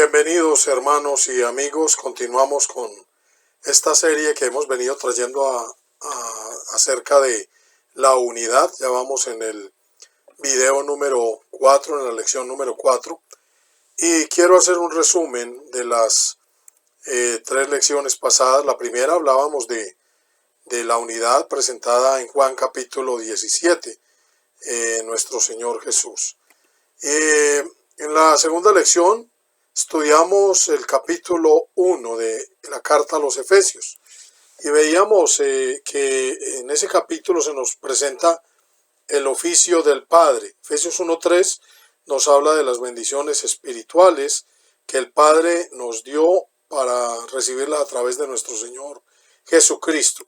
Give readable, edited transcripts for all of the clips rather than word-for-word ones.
Bienvenidos hermanos y amigos, continuamos con esta serie que hemos venido trayendo acerca de la unidad. Ya vamos en el video número 4, en la lección número 4, y quiero hacer un resumen de las 3 lecciones pasadas. La primera hablábamos de la unidad presentada en Juan capítulo 17, nuestro Señor Jesús. En la segunda lección estudiamos el capítulo 1 de la carta a los Efesios y veíamos que en ese capítulo se nos presenta el oficio del Padre. Efesios 1:3 nos habla de las bendiciones espirituales que el Padre nos dio para recibirlas a través de nuestro Señor Jesucristo.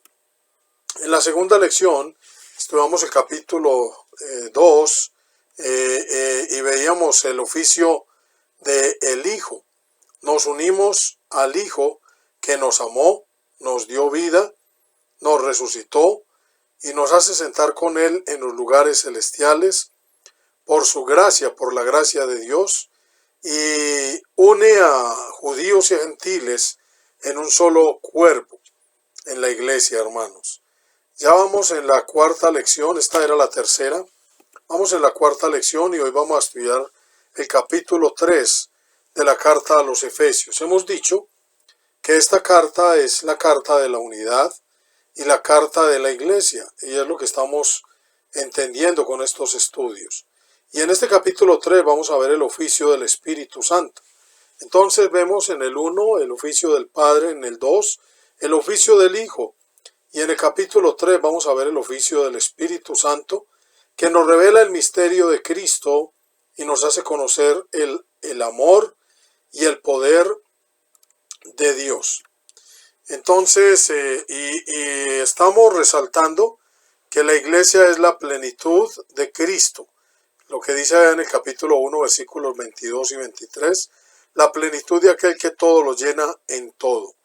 En la segunda lección estudiamos el capítulo 2 y veíamos el oficio del Hijo. Nos unimos al Hijo que nos amó, nos dio vida, nos resucitó y nos hace sentar con Él en los lugares celestiales por su gracia, por la gracia de Dios, y une a judíos y gentiles en un solo cuerpo en la iglesia, hermanos. Ya vamos en la cuarta lección, esta era la tercera. Vamos en la cuarta lección y hoy vamos a estudiar el capítulo 3 de la carta a los Efesios. Hemos dicho que esta carta es la carta de la unidad y la carta de la iglesia, y es lo que estamos entendiendo con estos estudios. Y en este capítulo 3 vamos a ver el oficio del Espíritu Santo. Entonces vemos en el 1 el oficio del Padre, en el 2 el oficio del Hijo, y en el capítulo 3 vamos a ver el oficio del Espíritu Santo, que nos revela el misterio de Cristo y nos hace conocer el amor y el poder de Dios. Entonces, estamos resaltando que la iglesia es la plenitud de Cristo. Lo que dice en el capítulo 1, versículos 22 y 23, la plenitud de aquel que todo lo llena en todo.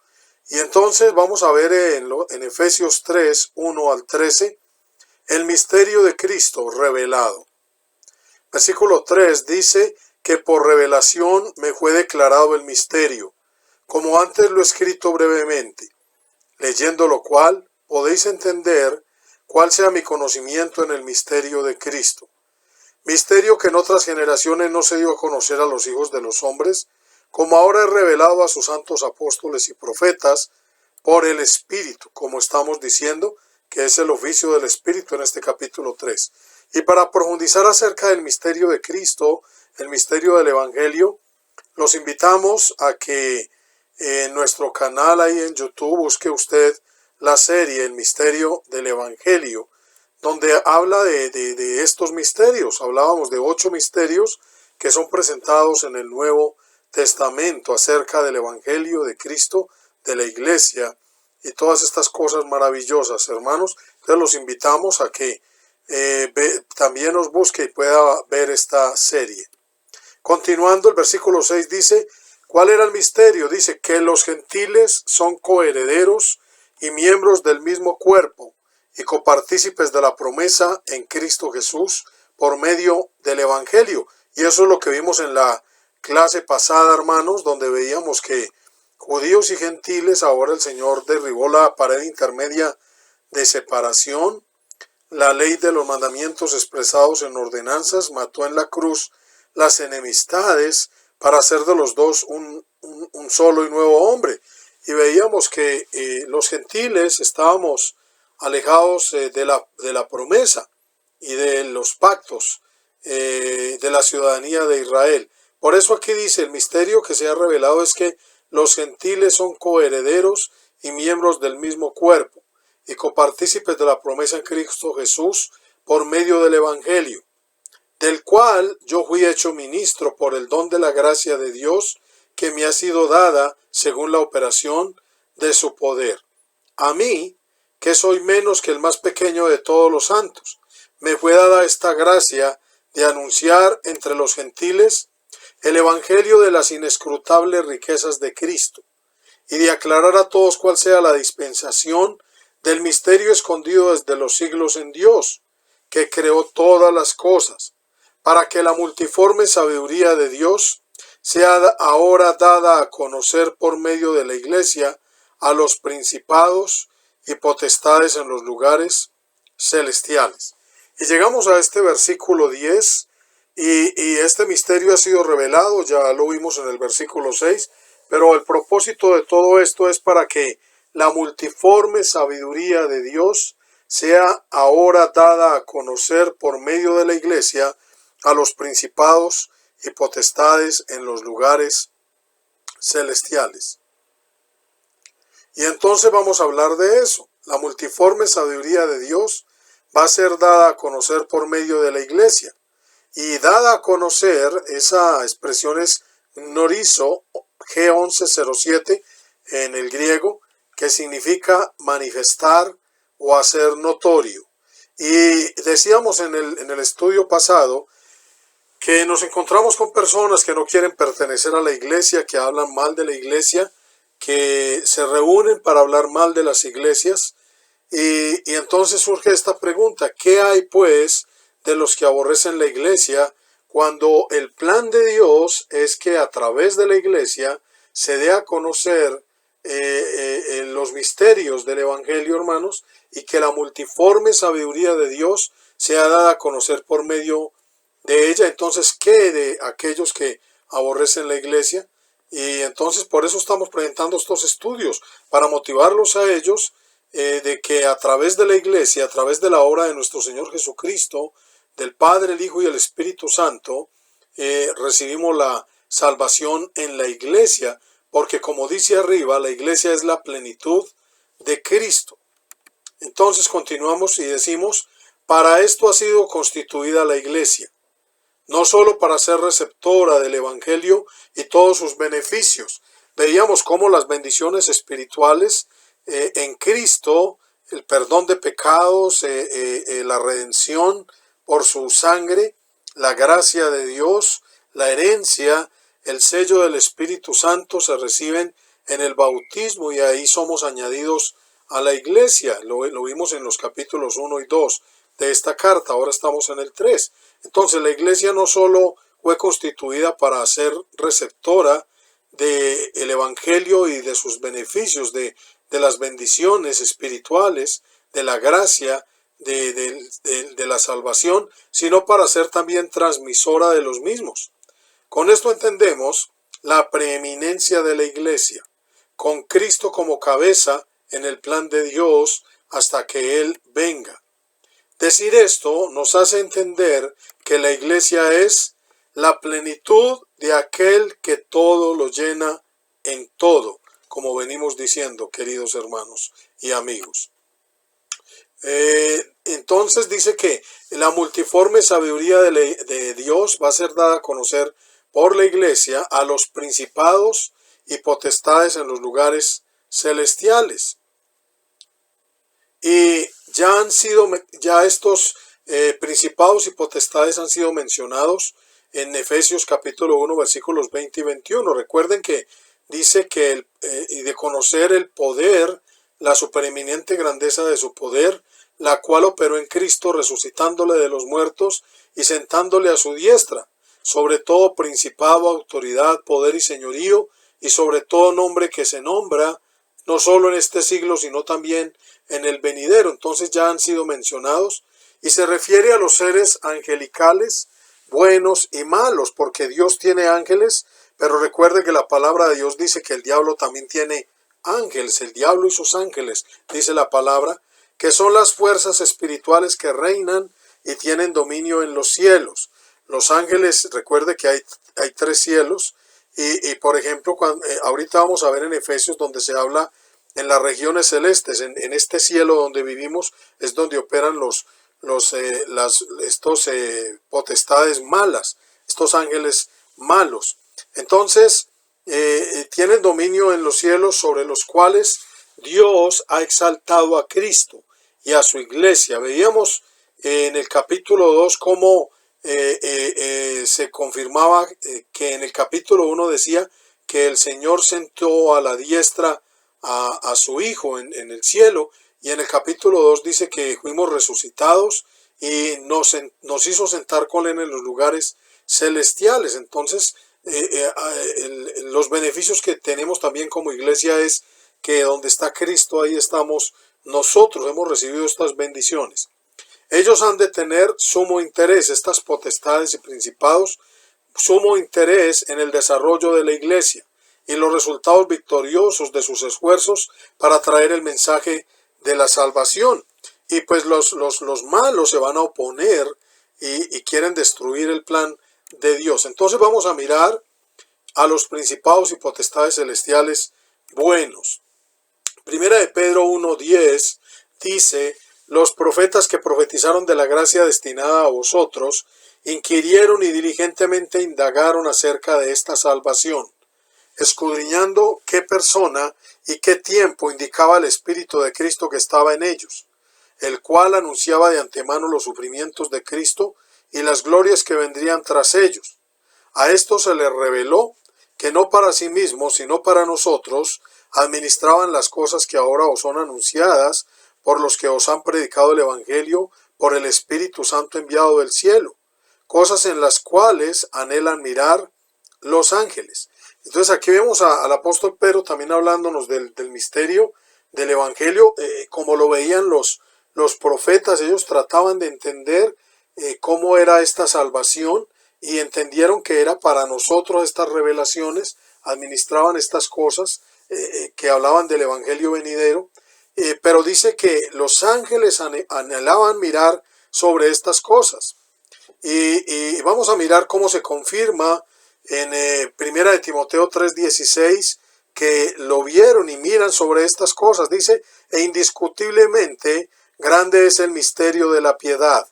Y entonces vamos a ver en Efesios 3, 1 al 13, el misterio de Cristo revelado. Versículo 3 dice que por revelación me fue declarado el misterio, como antes lo he escrito brevemente, leyendo lo cual podéis entender cuál sea mi conocimiento en el misterio de Cristo. Misterio que en otras generaciones no se dio a conocer a los hijos de los hombres, como ahora es revelado a sus santos apóstoles y profetas por el Espíritu, como estamos diciendo, que es el oficio del Espíritu en este capítulo 3. Y para profundizar acerca del misterio de Cristo, el misterio del Evangelio, los invitamos a que en nuestro canal ahí en YouTube busque usted la serie El misterio del Evangelio, donde habla de estos misterios. Hablábamos de 8 misterios que son presentados en el Nuevo Testamento acerca del Evangelio de Cristo, de la iglesia y todas estas cosas maravillosas, hermanos. Entonces los invitamos a que también nos busque y pueda ver esta serie. Continuando, el versículo 6 dice, ¿cuál era el misterio? Dice que los gentiles son coherederos y miembros del mismo cuerpo y copartícipes de la promesa en Cristo Jesús por medio del Evangelio. Y eso es lo que vimos en la clase pasada, hermanos, donde veíamos que judíos y gentiles, ahora el Señor derribó la pared intermedia de separación, la ley de los mandamientos expresados en ordenanzas, mató en la cruz las enemistades para hacer de los dos un solo y nuevo hombre. Y veíamos que los gentiles estábamos alejados de la promesa y de los pactos de la ciudadanía de Israel. Por eso aquí dice, el misterio que se ha revelado es que los gentiles son coherederos y miembros del mismo cuerpo y copartícipes de la promesa en Cristo Jesús por medio del Evangelio, del cual yo fui hecho ministro por el don de la gracia de Dios que me ha sido dada según la operación de su poder. A mí, que soy menos que el más pequeño de todos los santos, me fue dada esta gracia de anunciar entre los gentiles el evangelio de las inescrutables riquezas de Cristo, y de aclarar a todos cuál sea la dispensación del misterio escondido desde los siglos en Dios, que creó todas las cosas, para que la multiforme sabiduría de Dios sea ahora dada a conocer por medio de la iglesia a los principados y potestades en los lugares celestiales. Y llegamos a este versículo 10 y este misterio ha sido revelado, ya lo vimos en el versículo 6, pero el propósito de todo esto es para que la multiforme sabiduría de Dios sea ahora dada a conocer por medio de la iglesia a los principados y potestades en los lugares celestiales. Y entonces vamos a hablar de eso. La multiforme sabiduría de Dios va a ser dada a conocer por medio de la iglesia. Y dada a conocer, esa expresión es gnorizo, G1107 en el griego, que significa manifestar o hacer notorio. Y decíamos en el estudio pasado que nos encontramos con personas que no quieren pertenecer a la iglesia, que hablan mal de la iglesia, que se reúnen para hablar mal de las iglesias. Y entonces surge esta pregunta: ¿qué hay pues de los que aborrecen la iglesia cuando el plan de Dios es que a través de la iglesia se dé a conocer los misterios del evangelio, hermanos, y que la multiforme sabiduría de Dios sea dada a conocer por medio de ella? Entonces, ¿qué de aquellos que aborrecen la iglesia? Y entonces por eso estamos presentando estos estudios, para motivarlos a ellos de que a través de la iglesia, a través de la obra de nuestro Señor Jesucristo, del Padre, el Hijo y el Espíritu Santo, recibimos la salvación en la iglesia, porque como dice arriba, la iglesia es la plenitud de Cristo. Entonces continuamos y decimos: para esto ha sido constituida la iglesia, no solo para ser receptora del evangelio y todos sus beneficios. Veíamos cómo las bendiciones espirituales en Cristo, el perdón de pecados, la redención por su sangre, la gracia de Dios, la herencia, el sello del Espíritu Santo se reciben en el bautismo, y ahí somos añadidos a la iglesia. Lo vimos en los capítulos 1 y 2 de esta carta, ahora estamos en el 3. Entonces la iglesia no solo fue constituida para ser receptora del evangelio y de sus beneficios, de las bendiciones espirituales, de la gracia, de la salvación, sino para ser también transmisora de los mismos. Con esto entendemos la preeminencia de la iglesia, con Cristo como cabeza en el plan de Dios hasta que Él venga. Decir esto nos hace entender que la iglesia es la plenitud de aquel que todo lo llena en todo, como venimos diciendo, queridos hermanos y amigos. Entonces dice que la multiforme sabiduría de Dios va a ser dada a conocer por la iglesia a los principados y potestades en los lugares celestiales. Y ya estos principados y potestades han sido mencionados en Efesios capítulo 1 versículos 20 y 21. Recuerden que dice que y de conocer el poder, la supereminente grandeza de su poder, la cual operó en Cristo, resucitándole de los muertos y sentándole a su diestra, sobre todo principado, autoridad, poder y señorío, y sobre todo nombre que se nombra, no solo en este siglo, sino también en el venidero. Entonces ya han sido mencionados, y se refiere a los seres angelicales, buenos y malos, porque Dios tiene ángeles, pero recuerde que la palabra de Dios dice que el diablo también tiene ángeles, el diablo y sus ángeles, dice la palabra, que son las fuerzas espirituales que reinan y tienen dominio en los cielos. Los ángeles, recuerde que hay 3 cielos, y por ejemplo, ahorita vamos a ver en Efesios donde se habla en las regiones celestes, en este cielo donde vivimos, es donde operan estos potestades malas, estos ángeles malos. Entonces, tienen dominio en los cielos, sobre los cuales Dios ha exaltado a Cristo y a su iglesia. Veíamos en el capítulo 2 cómo se confirmaba que en el capítulo 1 decía que el Señor sentó a la diestra a su Hijo en el cielo, y en el capítulo 2 dice que fuimos resucitados y nos hizo sentar con Él en los lugares celestiales. Entonces los beneficios que tenemos también como iglesia es que donde está Cristo, ahí estamos nosotros, hemos recibido estas bendiciones. Ellos han de tener sumo interés, estas potestades y principados, sumo interés en el desarrollo de la iglesia y los resultados victoriosos de sus esfuerzos para traer el mensaje de la salvación. Y pues los malos se van a oponer y quieren destruir el plan de Dios. Entonces vamos a mirar a los principados y potestades celestiales buenos. Primera de Pedro 1:10 dice: los profetas que profetizaron de la gracia destinada a vosotros inquirieron y diligentemente indagaron acerca de esta salvación, escudriñando qué persona y qué tiempo indicaba el Espíritu de Cristo que estaba en ellos, el cual anunciaba de antemano los sufrimientos de Cristo y las glorias que vendrían tras ellos. A esto se les reveló que no para sí mismos, sino para nosotros, administraban las cosas que ahora os son anunciadas por los que os han predicado el Evangelio por el Espíritu Santo enviado del cielo, cosas en las cuales anhelan mirar los ángeles. Entonces aquí vemos al apóstol Pedro también hablándonos del misterio del Evangelio, como lo veían los profetas. Ellos trataban de entender cómo era esta salvación y entendieron que era para nosotros estas revelaciones, administraban estas cosas que hablaban del Evangelio venidero, pero dice que los ángeles anhelaban mirar sobre estas cosas. Y vamos a mirar cómo se confirma en Primera de Timoteo 3:16, que lo vieron y miran sobre estas cosas. Dice: e indiscutiblemente grande es el misterio de la piedad.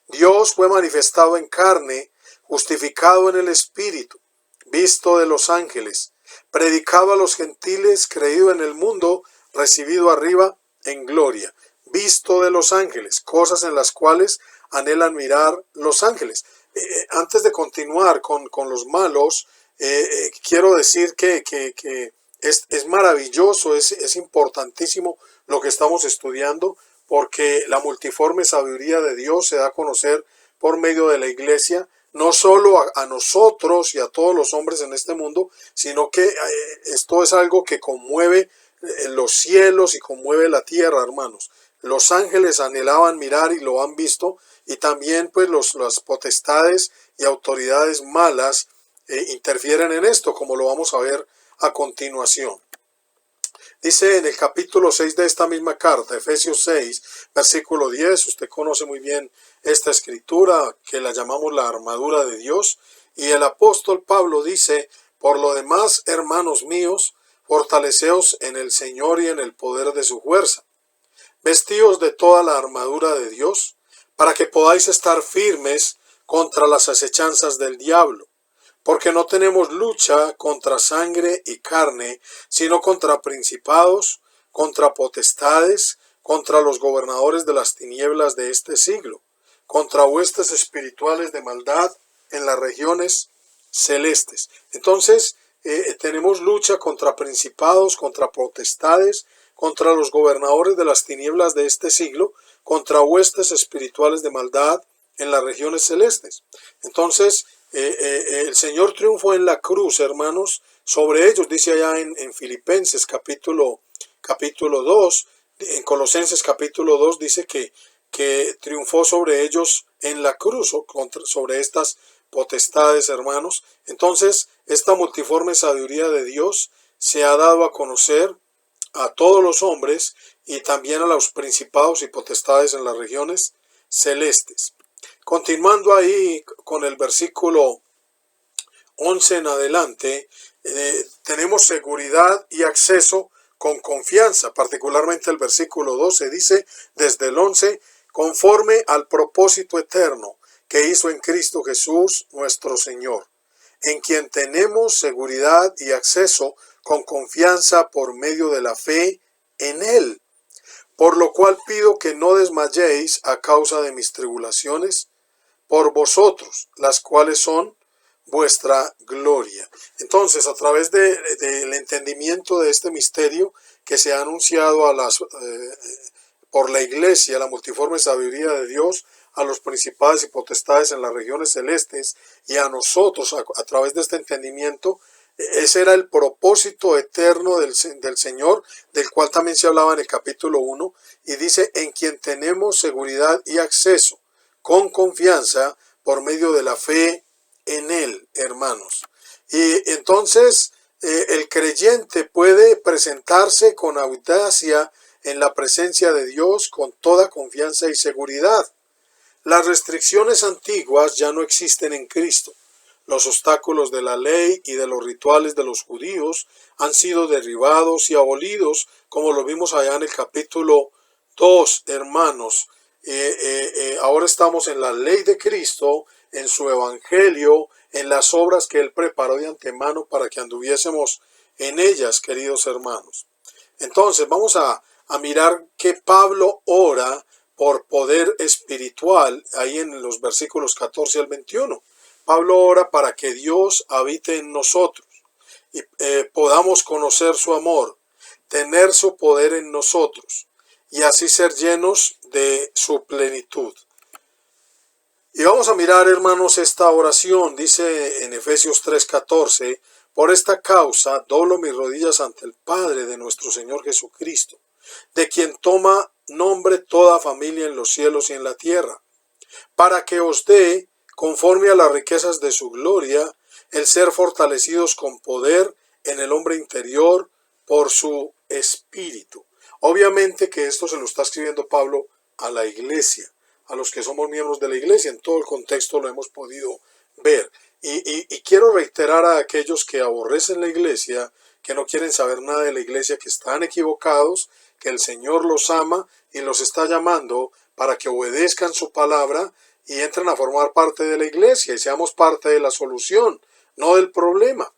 Dios fue manifestado en carne, justificado en el Espíritu, visto de los ángeles, predicado a los gentiles, creído en el mundo, recibido arriba en gloria, visto de los ángeles, cosas en las cuales anhelan mirar los ángeles. Antes de continuar con los malos, quiero decir que es maravilloso, es importantísimo lo que estamos estudiando, porque la multiforme sabiduría de Dios se da a conocer por medio de la iglesia, no solo a nosotros y a todos los hombres en este mundo, sino que esto es algo que conmueve los cielos y conmueve la tierra, hermanos. Los ángeles anhelaban mirar y lo han visto, y también pues las potestades y autoridades malas interfieren en esto, como lo vamos a ver a continuación. Dice en el capítulo 6 de esta misma carta, Efesios 6, versículo 10, usted conoce muy bien esta escritura que la llamamos la armadura de Dios, y el apóstol Pablo dice: por lo demás, hermanos míos, fortaleceos en el Señor y en el poder de su fuerza. Vestíos de toda la armadura de Dios, para que podáis estar firmes contra las acechanzas del diablo. Porque no tenemos lucha contra sangre y carne, sino contra principados, contra potestades, contra los gobernadores de las tinieblas de este siglo, contra huestes espirituales de maldad en las regiones celestes. Entonces, tenemos lucha contra principados, contra potestades, contra los gobernadores de las tinieblas de este siglo, contra huestes espirituales de maldad en las regiones celestes. Entonces, el Señor triunfó en la cruz, hermanos, sobre ellos. Dice allá en Filipenses capítulo 2, en Colosenses capítulo 2, dice que triunfó sobre ellos en la cruz, sobre estas potestades, hermanos. Entonces, esta multiforme sabiduría de Dios se ha dado a conocer a todos los hombres y también a los principados y potestades en las regiones celestes. Continuando ahí con el versículo 11 en adelante, tenemos seguridad y acceso con confianza. Particularmente el versículo 12 dice, desde el 11, conforme al propósito eterno que hizo en Cristo Jesús nuestro Señor, en quien tenemos seguridad y acceso con confianza por medio de la fe en Él. Por lo cual pido que no desmayéis a causa de mis tribulaciones por vosotros, las cuales son vuestra gloria. Entonces, a través del entendimiento de este misterio que se ha anunciado a las por la iglesia, la multiforme sabiduría de Dios, a los principados y potestades en las regiones celestes y a nosotros a través de este entendimiento. Ese era el propósito eterno del Señor, del cual también se hablaba en el capítulo 1, y dice, en quien tenemos seguridad y acceso, con confianza, por medio de la fe en Él, hermanos. Y entonces el creyente puede presentarse con audacia en la presencia de Dios con toda confianza y seguridad. Las restricciones antiguas ya no existen en Cristo. Los obstáculos de la ley y de los rituales de los judíos han sido derribados y abolidos, como lo vimos allá en el capítulo 2, hermanos. Ahora estamos en la ley de Cristo, en su evangelio, en las obras que Él preparó de antemano para que anduviésemos en ellas, queridos hermanos. Entonces vamos a mirar que Pablo ora por poder espiritual, ahí en los versículos 14 al 21. Pablo ora para que Dios habite en nosotros y podamos conocer su amor, tener su poder en nosotros y así ser llenos de su plenitud. Y vamos a mirar, hermanos, esta oración. Dice en Efesios 3:14, por esta causa doblo mis rodillas ante el Padre de nuestro Señor Jesucristo, de quien toma nombre toda familia en los cielos y en la tierra, para que os dé, conforme a las riquezas de su gloria, el ser fortalecidos con poder en el hombre interior por su espíritu. Obviamente que esto se lo está escribiendo Pablo a la iglesia, a los que somos miembros de la iglesia. En todo el contexto lo hemos podido ver. Y quiero reiterar a aquellos que aborrecen la iglesia, que no quieren saber nada de la iglesia, que están equivocados, que el Señor los ama y los está llamando para que obedezcan su palabra y entren a formar parte de la iglesia y seamos parte de la solución, no del problema.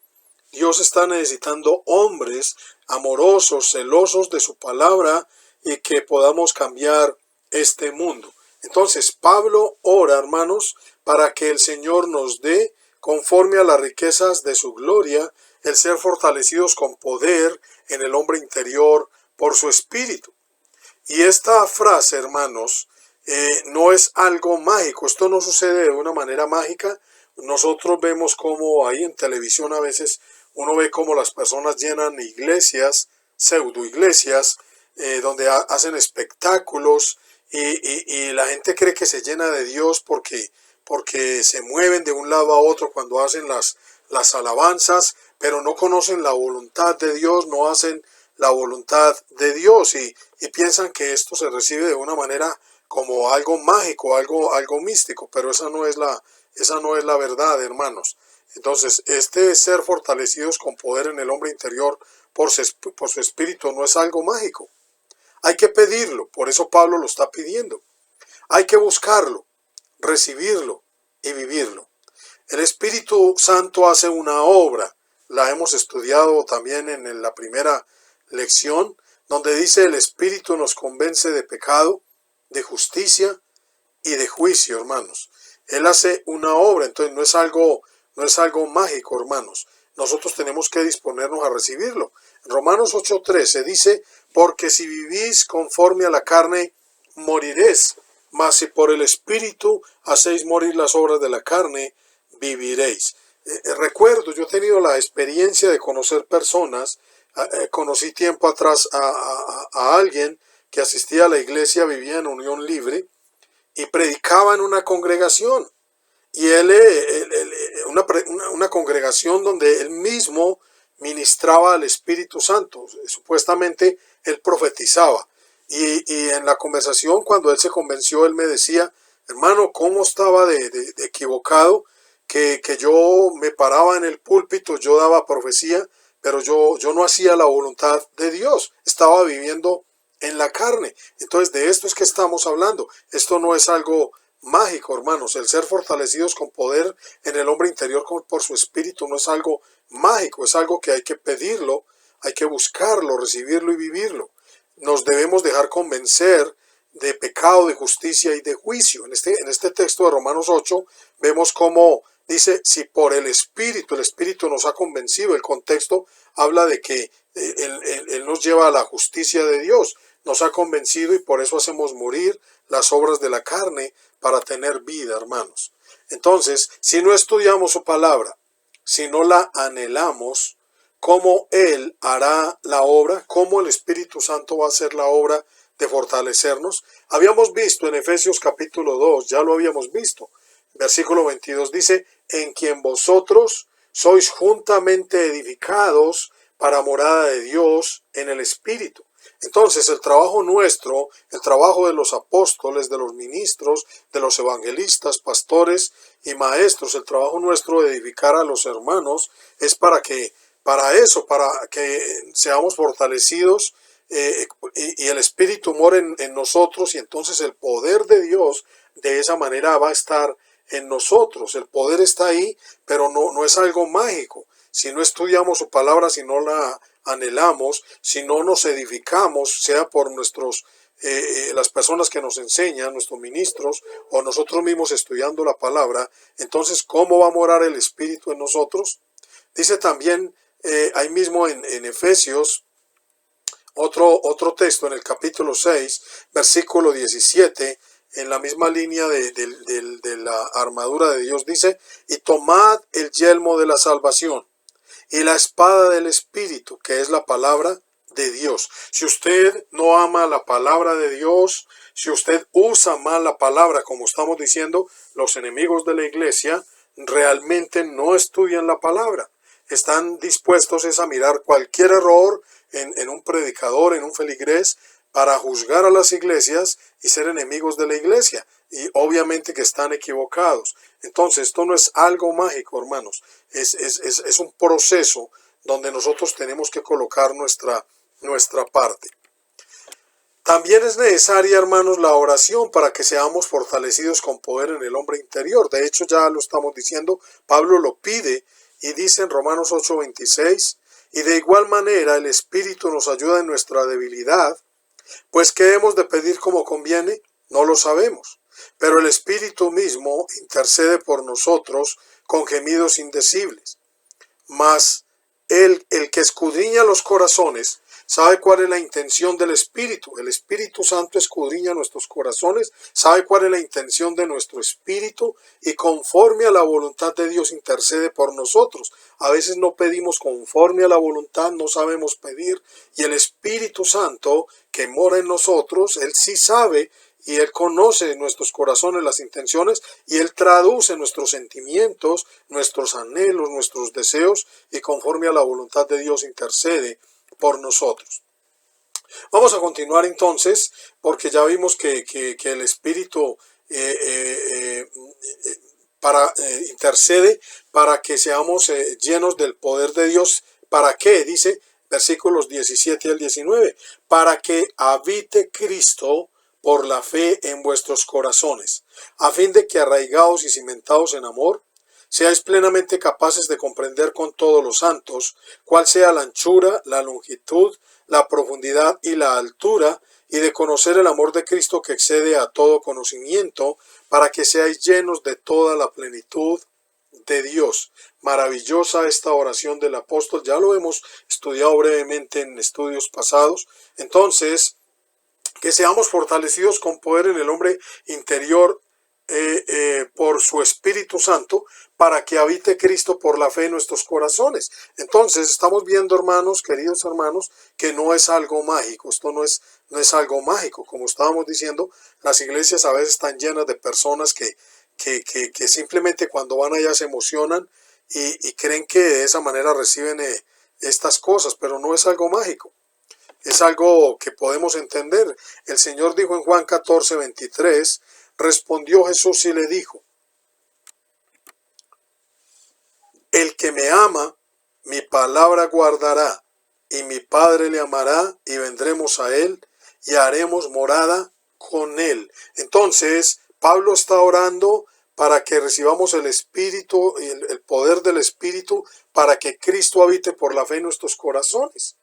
Dios está necesitando hombres amorosos, celosos de su palabra y que podamos cambiar este mundo. Entonces Pablo ora, hermanos, para que el Señor nos dé, conforme a las riquezas de su gloria, el ser fortalecidos con poder en el hombre interior por su espíritu. Y esta frase, hermanos, no es algo mágico. Esto no sucede de una manera mágica. Nosotros vemos como ahí en televisión a veces uno ve cómo las personas llenan iglesias, pseudo iglesias, donde hacen espectáculos y la gente cree que se llena de Dios porque se mueven de un lado a otro cuando hacen las alabanzas, pero no conocen la voluntad de Dios, no hacen la voluntad de Dios y piensan que esto se recibe de una manera como algo mágico, algo místico, pero esa no es la verdad, hermanos. Entonces, este ser fortalecidos con poder en el hombre interior por su espíritu no es algo mágico. Hay que pedirlo, por eso Pablo lo está pidiendo. Hay que buscarlo, recibirlo y vivirlo. El Espíritu Santo hace una obra, la hemos estudiado también en la primera lección, donde dice el Espíritu nos convence de pecado, de justicia y de juicio, hermanos. Él hace una obra, entonces no es algo mágico, hermanos. Nosotros tenemos que disponernos a recibirlo. En Romanos 8:13 dice, porque si vivís conforme a la carne, moriréis, mas si por el Espíritu hacéis morir las obras de la carne, viviréis. Recuerdo, yo he tenido la experiencia de conocer personas, conocí tiempo atrás a alguien que asistía a la iglesia, vivía en unión libre y predicaba en una congregación. Y una congregación donde él mismo ministraba al Espíritu Santo. Supuestamente él profetizaba. Y en la conversación, cuando él se convenció, él me decía, hermano, ¿cómo estaba de equivocado? Que yo me paraba en el púlpito, yo daba profecía, pero yo no hacía la voluntad de Dios. Estaba viviendo en la carne. Entonces, de esto es que estamos hablando. Esto no es algo mágico, hermanos. El ser fortalecidos con poder en el hombre interior por su espíritu no es algo mágico, es algo que hay que pedirlo, hay que buscarlo, recibirlo y vivirlo. Nos debemos dejar convencer de pecado, de justicia y de juicio. En este texto de Romanos 8 vemos cómo dice, si por el Espíritu nos ha convencido. El contexto habla de que Él nos lleva a la justicia de Dios. nos ha convencido y por eso hacemos morir las obras de la carne para tener vida, hermanos. Entonces, si no estudiamos su palabra, si no la anhelamos, ¿cómo Él hará la obra? ¿Cómo el Espíritu Santo va a hacer la obra de fortalecernos? Habíamos visto en Efesios capítulo 2, ya lo habíamos visto. Versículo 22 dice, en quien vosotros sois juntamente edificados para morada de Dios en el Espíritu. Entonces el trabajo nuestro, el trabajo de los apóstoles, de los ministros, de los evangelistas, pastores y maestros, el trabajo nuestro de edificar a los hermanos es para que seamos fortalecidos y el Espíritu more en nosotros, y entonces el poder de Dios de esa manera va a estar en nosotros. El poder está ahí, pero no es algo mágico. Si no estudiamos su palabra, si no la anhelamos, si no nos edificamos, sea por las personas que nos enseñan, nuestros ministros, o nosotros mismos estudiando la palabra, entonces ¿cómo va a morar el Espíritu en nosotros? Dice también ahí mismo en Efesios, otro texto en el capítulo 6, versículo 17, en la misma línea de la armadura de Dios, dice, y tomad el yelmo de la salvación y la espada del Espíritu, que es la palabra de Dios. Si usted no ama la palabra de Dios, si usted usa mal la palabra, como estamos diciendo, los enemigos de la iglesia realmente no estudian la palabra. Están dispuestos a mirar cualquier error en un predicador, en un feligrés, para juzgar a las iglesias y ser enemigos de la iglesia. Y obviamente que están equivocados. Entonces, esto no es algo mágico, hermanos. Es un proceso donde nosotros tenemos que colocar nuestra parte. También es necesaria, hermanos, la oración para que seamos fortalecidos con poder en el hombre interior. De hecho, ya lo estamos diciendo, Pablo lo pide y dice en Romanos 8:26, y de igual manera el Espíritu nos ayuda en nuestra debilidad, pues ¿qué hemos de pedir como conviene? No lo sabemos, pero el Espíritu mismo intercede por nosotros con gemidos indecibles. Mas el que escudriña los corazones sabe cuál es la intención del Espíritu. El Espíritu Santo escudriña nuestros corazones, sabe cuál es la intención de nuestro espíritu y conforme a la voluntad de Dios intercede por nosotros. A veces no pedimos conforme a la voluntad, no sabemos pedir, y el Espíritu Santo que mora en nosotros, Él sí sabe y Él conoce nuestros corazones, las intenciones, y Él traduce nuestros sentimientos, nuestros anhelos, nuestros deseos, y conforme a la voluntad de Dios intercede por nosotros. Vamos a continuar entonces, porque ya vimos que el Espíritu intercede para que seamos llenos del poder de Dios. ¿Para qué? Dice versículos 17 al 19. Para que habite Cristo por la fe en vuestros corazones, a fin de que arraigados y cimentados en amor, seáis plenamente capaces de comprender con todos los santos cuál sea la anchura, la longitud, la profundidad y la altura, y de conocer el amor de Cristo que excede a todo conocimiento, para que seáis llenos de toda la plenitud de Dios. Maravillosa esta oración del apóstol, ya lo hemos estudiado brevemente en estudios pasados. Entonces, que seamos fortalecidos con poder en el hombre interior por su Espíritu Santo, para que habite Cristo por la fe en nuestros corazones. Entonces estamos viendo, hermanos, queridos hermanos, que no es algo mágico. Esto no es algo mágico. Como estábamos diciendo, las iglesias a veces están llenas de personas que simplemente cuando van allá se emocionan y creen que de esa manera reciben estas cosas, pero no es algo mágico. Es algo que podemos entender. El Señor dijo en Juan 14:23, respondió Jesús y le dijo, el que me ama, mi palabra guardará, y mi Padre le amará, y vendremos a él, y haremos morada con él. Entonces, Pablo está orando para que recibamos el Espíritu, el poder del Espíritu, para que Cristo habite por la fe en nuestros corazones,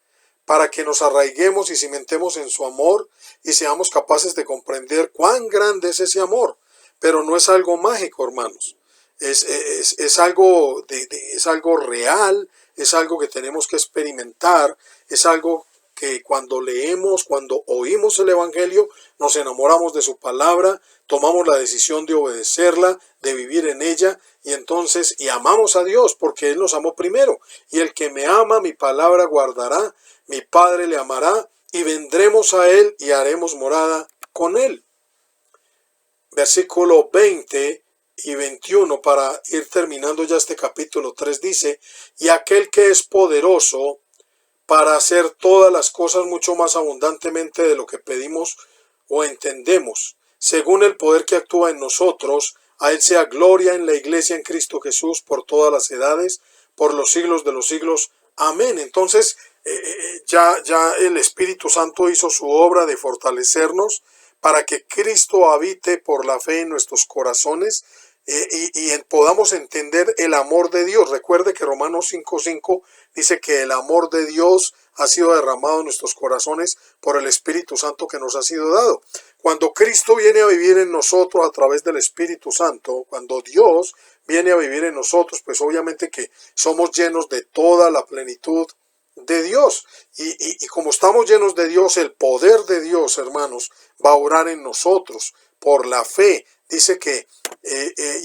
para que nos arraiguemos y cimentemos en su amor y seamos capaces de comprender cuán grande es ese amor. Pero no es algo mágico, hermanos. Es algo real, es algo que tenemos que experimentar, es algo que cuando leemos, cuando oímos el Evangelio, nos enamoramos de su palabra, tomamos la decisión de obedecerla, de vivir en ella, y amamos a Dios porque Él nos amó primero. Y el que me ama, mi palabra guardará, mi Padre le amará, y vendremos a Él y haremos morada con Él. Versículo 20 y 21, para ir terminando ya este capítulo 3, dice: y aquel que es poderoso para hacer todas las cosas mucho más abundantemente de lo que pedimos o entendemos, según el poder que actúa en nosotros, a Él sea gloria en la iglesia en Cristo Jesús por todas las edades, por los siglos de los siglos. Amén. Entonces, ya el Espíritu Santo hizo su obra de fortalecernos para que Cristo habite por la fe en nuestros corazones, y podamos entender el amor de Dios. Recuerde que Romanos 5:5 dice que el amor de Dios ha sido derramado en nuestros corazones por el Espíritu Santo que nos ha sido dado. Cuando Cristo viene a vivir en nosotros a través del Espíritu Santo, cuando Dios viene a vivir en nosotros, pues obviamente que somos llenos de toda la plenitud de Dios. Y como estamos llenos de Dios, el poder de Dios, hermanos, va a obrar en nosotros por la fe. Dice que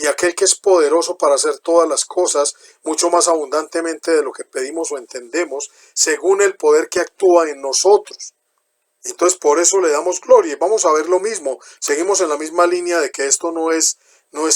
y aquel que es poderoso para hacer todas las cosas mucho más abundantemente de lo que pedimos o entendemos, según el poder que actúa en nosotros. Entonces por eso le damos gloria. Y vamos a ver lo mismo. Seguimos en la misma línea de que esto no es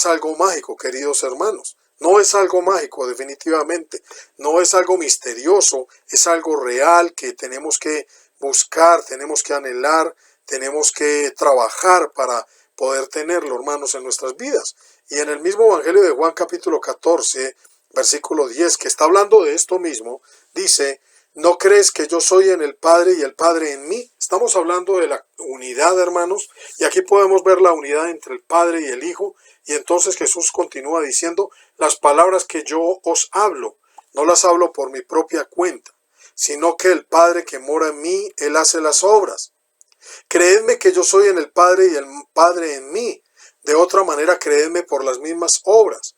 algo mágico, queridos hermanos. No es algo mágico, definitivamente. No es algo misterioso. Es algo real que tenemos que buscar, tenemos que anhelar, tenemos que trabajar para poder tenerlo, hermanos, en nuestras vidas. Y en el mismo Evangelio de Juan capítulo 14, versículo 10, que está hablando de esto mismo, dice: ¿no crees que yo soy en el Padre y el Padre en mí? Estamos hablando de la unidad, hermanos, y aquí podemos ver la unidad entre el Padre y el Hijo. Y entonces Jesús continúa diciendo: las palabras que yo os hablo, no las hablo por mi propia cuenta, sino que el Padre que mora en mí, Él hace las obras. Creedme que yo soy en el Padre y el Padre en mí. De otra manera, creedme por las mismas obras.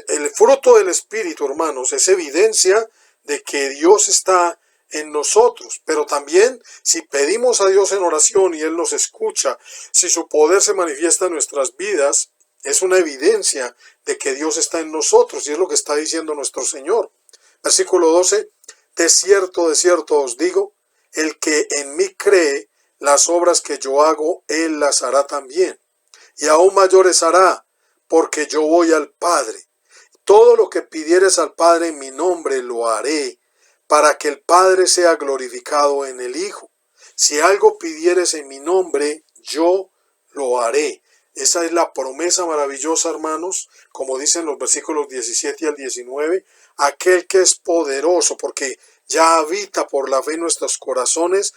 El fruto del Espíritu, hermanos, es evidencia de que Dios está en nosotros. Pero también, si pedimos a Dios en oración y Él nos escucha, si su poder se manifiesta en nuestras vidas, es una evidencia de que Dios está en nosotros. Y es lo que está diciendo nuestro Señor. Versículo 12. De cierto os digo, el que en mí cree, las obras que yo hago, Él las hará también. Y aún mayores hará, porque yo voy al Padre. Todo lo que pidieres al Padre en mi nombre lo haré, para que el Padre sea glorificado en el Hijo. Si algo pidieres en mi nombre, yo lo haré. Esa es la promesa maravillosa, hermanos, como dicen los versículos 17 al 19. Aquel que es poderoso, porque ya habita por la fe en nuestros corazones.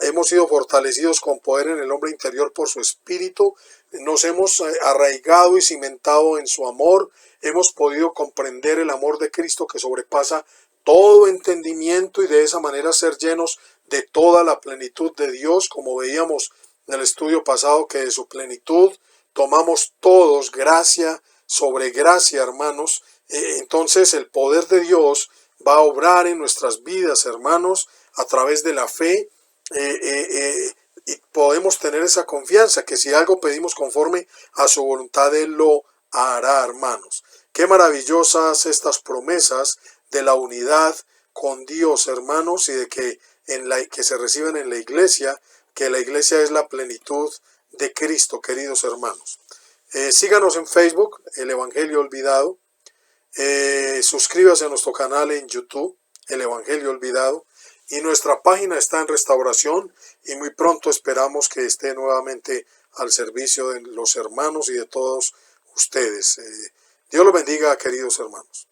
Hemos sido fortalecidos con poder en el hombre interior por su Espíritu. Nos hemos arraigado y cimentado en su amor. Hemos podido comprender el amor de Cristo que sobrepasa todo entendimiento, y de esa manera ser llenos de toda la plenitud de Dios, como veíamos en el estudio pasado, que de su plenitud tomamos todos gracia sobre gracia, hermanos. Entonces el poder de Dios va a obrar en nuestras vidas, hermanos, a través de la fe, y podemos tener esa confianza que si algo pedimos conforme a su voluntad, Él lo hará, hermanos. Qué maravillosas estas promesas de la unidad con Dios, hermanos, y de que se reciben en la iglesia, que la iglesia es la plenitud de Cristo, queridos hermanos. Síganos en Facebook, El Evangelio Olvidado. Suscríbase a nuestro canal en YouTube, El Evangelio Olvidado, y nuestra página está en restauración, y muy pronto esperamos que esté nuevamente al servicio de los hermanos y de todos ustedes. Dios los bendiga, queridos hermanos.